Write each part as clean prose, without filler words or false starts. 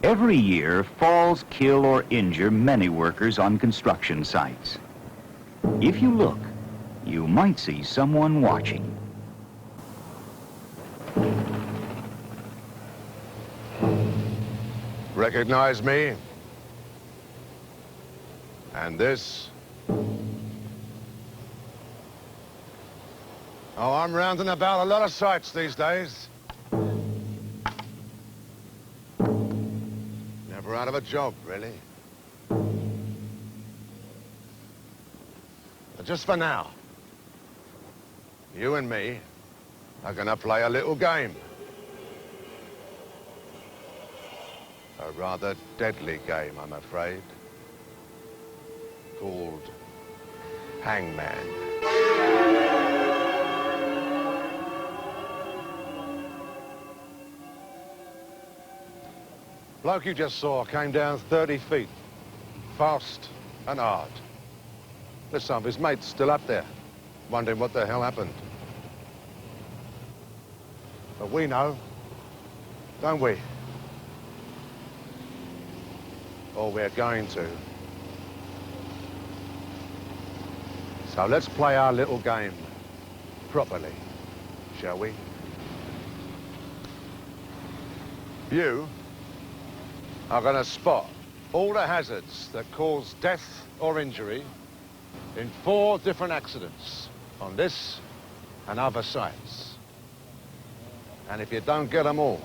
Every year, falls kill or injure many workers on construction sites. If you look, you might see someone watching. Recognize me? And this? Oh, I'm rounding about a lot of sites these days. Never out of a job, really. But just for now, you and me are gonna play a little game. A rather deadly game, I'm afraid, called Hangman. Bloke you just saw came down 30 feet, fast and hard. There's some of his mates still up there, wondering what the hell happened. But we know, don't we? Or we're going to. So let's play our little game properly, shall we? You are going to spot all the hazards that cause death or injury in 4 different accidents on this and other sites. And if you don't get them all,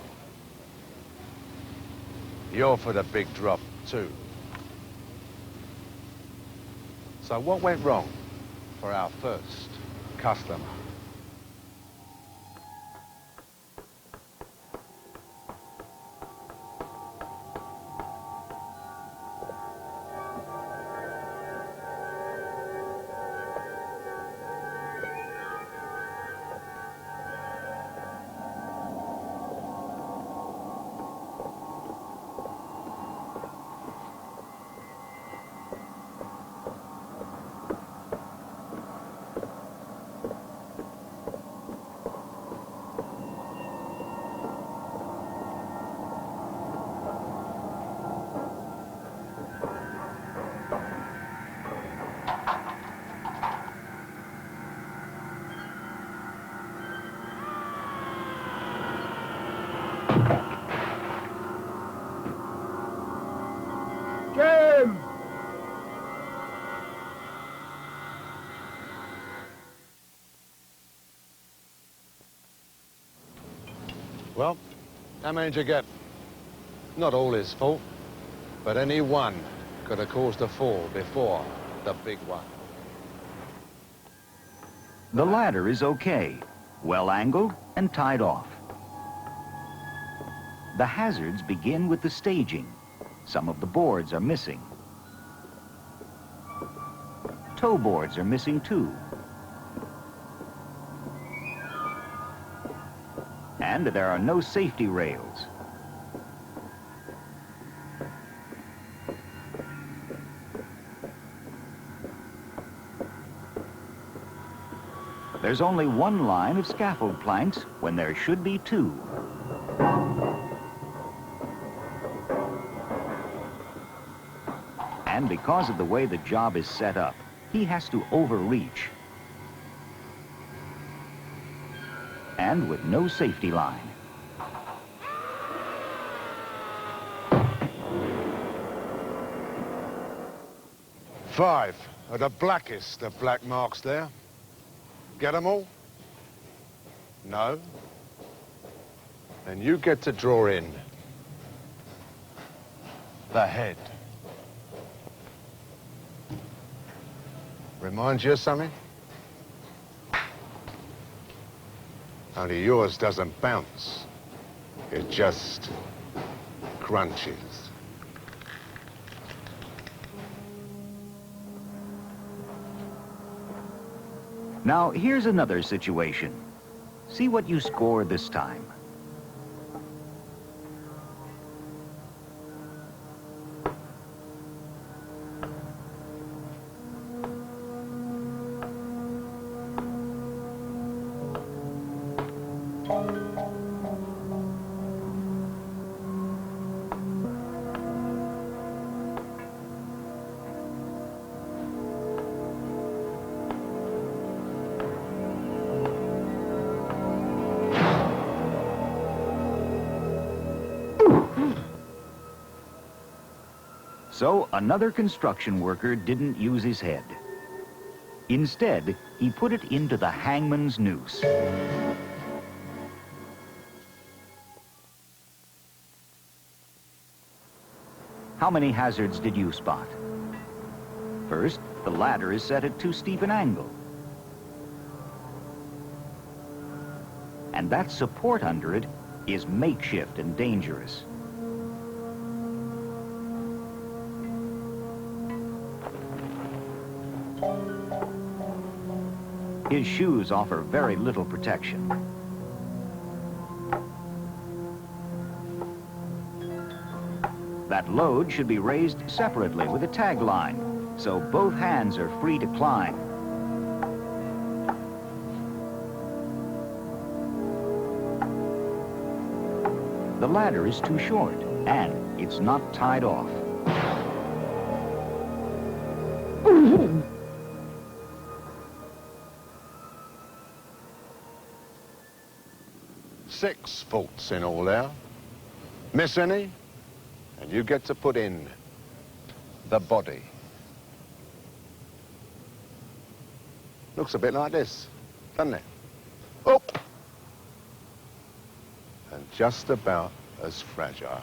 you're for the big drop too. So what went wrong for our first customer? Jim! Well, how many did you get? Not all his fault, but any one could have caused a fall before the big one. The ladder is okay, well angled and tied off. The hazards begin with the staging. Some of the boards are missing. Toe boards are missing too. And there are no safety rails. There's only one line of scaffold planks when there should be 2. And because of the way the job is set up, he has to overreach. And with no safety line. Five are the blackest of black marks there. Get them all? No? Then you get to draw in the head. Remind you of something? Only yours doesn't bounce. It just crunches. Now, here's another situation. See what you score this time. So another construction worker didn't use his head. Instead, he put it into the hangman's noose. How many hazards did you spot? First, the ladder is set at too steep an angle. And that support under it is makeshift and dangerous. His shoes offer very little protection. That load should be raised separately with a tag line, so both hands are free to climb. The ladder is too short, and it's not tied off. Six faults in all there. Miss any, and you get to put in the body. Looks a bit like this, doesn't it? Oh! And just about as fragile.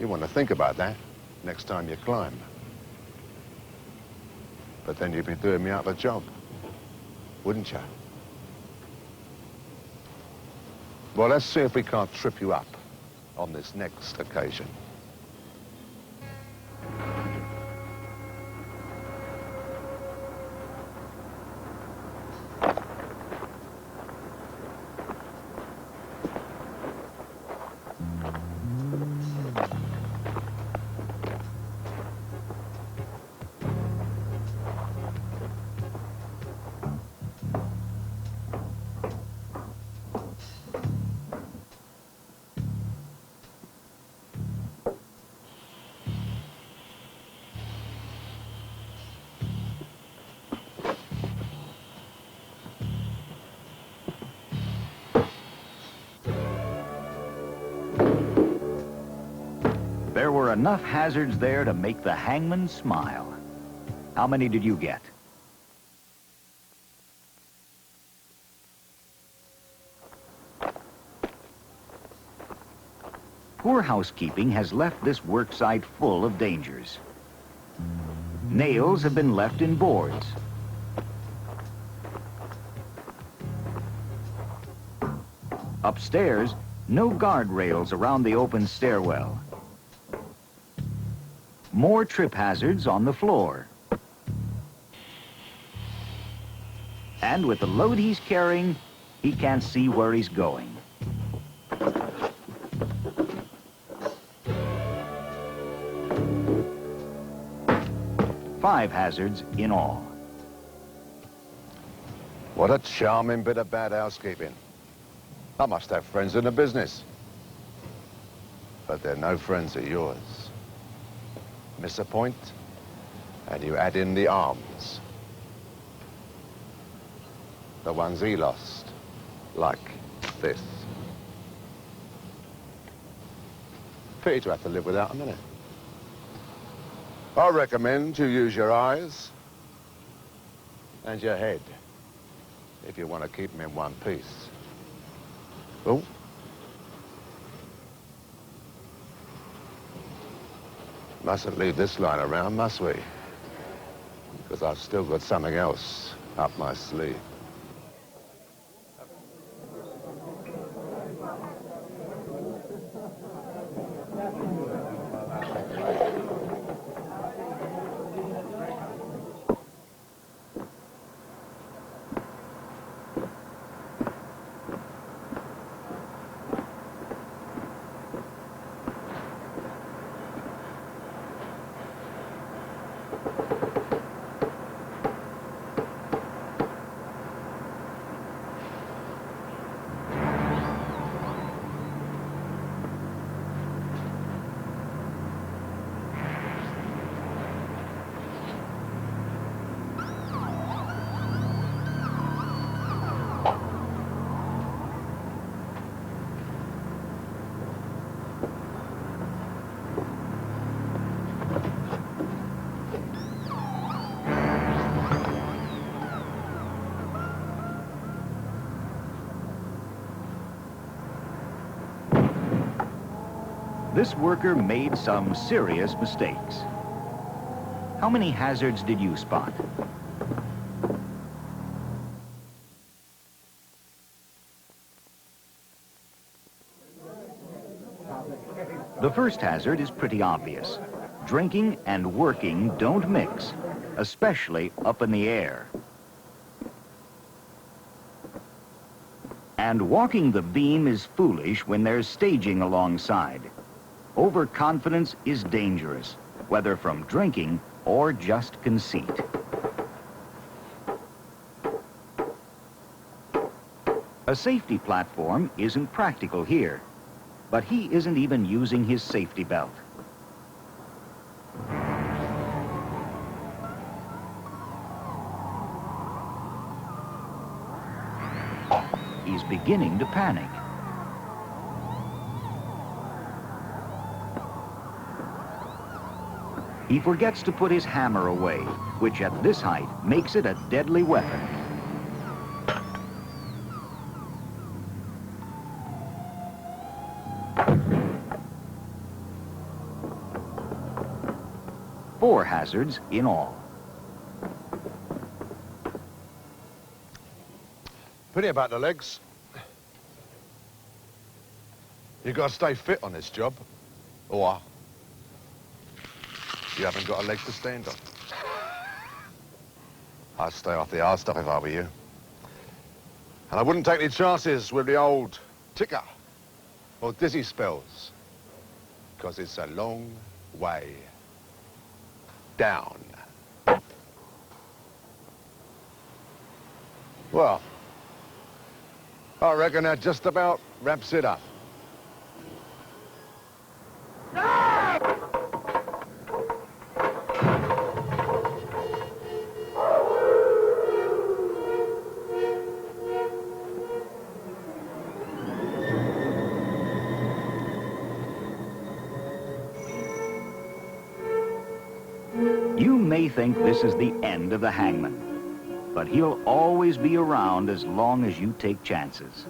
You want to think about that next time you climb. But then you'd be doing me out of a job, wouldn't you? Well, let's see if we can't trip you up on this next occasion. There were enough hazards there to make the hangman smile. How many did you get? Poor housekeeping has left this work site full of dangers. Nails have been left in boards. Upstairs, no guardrails around the open stairwell. More trip hazards on the floor. And with the load he's carrying, he can't see where he's going. Five hazards in all. What a charming bit of bad housekeeping. I must have friends in the business. But they're no friends of yours. Miss a point, and you add in the arms. The ones he lost, like this. Pity to have to live without them, isn't it? I recommend you use your eyes and your head if you want to keep them in one piece. Oh. Mustn't leave this line around, must we? Because I've still got something else up my sleeve. This worker made some serious mistakes. How many hazards did you spot? The first hazard is pretty obvious. Drinking and working don't mix, especially up in the air. And walking the beam is foolish when there's staging alongside. Overconfidence is dangerous, whether from drinking or just conceit. A safety platform isn't practical here, but he isn't even using his safety belt. He's beginning to panic. He forgets to put his hammer away, which at this height makes it a deadly weapon. Four hazards in all. Pity about the legs. You've got to stay fit on this job, or you haven't got a leg to stand on. I'd stay off the hard stuff if I were you. And I wouldn't take any chances with the old ticker or dizzy spells, because it's a long way down. Well, I reckon that just about wraps it up. You may think this is the end of the Hangman, but he'll always be around as long as you take chances.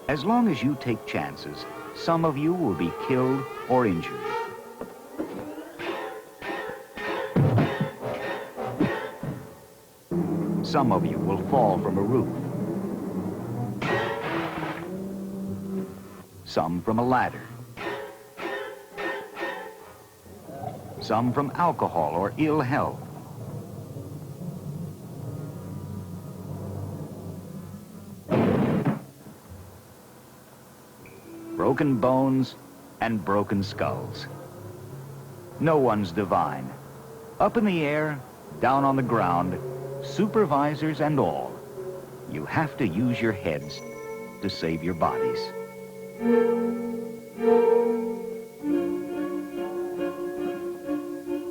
As long as you take chances, some of you will be killed or injured. Some of you will fall from a roof. Some from a ladder. Some from alcohol or ill health. Broken bones and broken skulls. No one's divine. Up in the air, down on the ground, supervisors and all, you have to use your heads to save your bodies.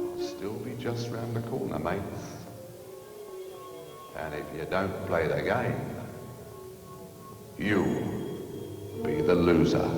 I'll still be just round the corner, mates. And if you don't play the game, you'll be the loser.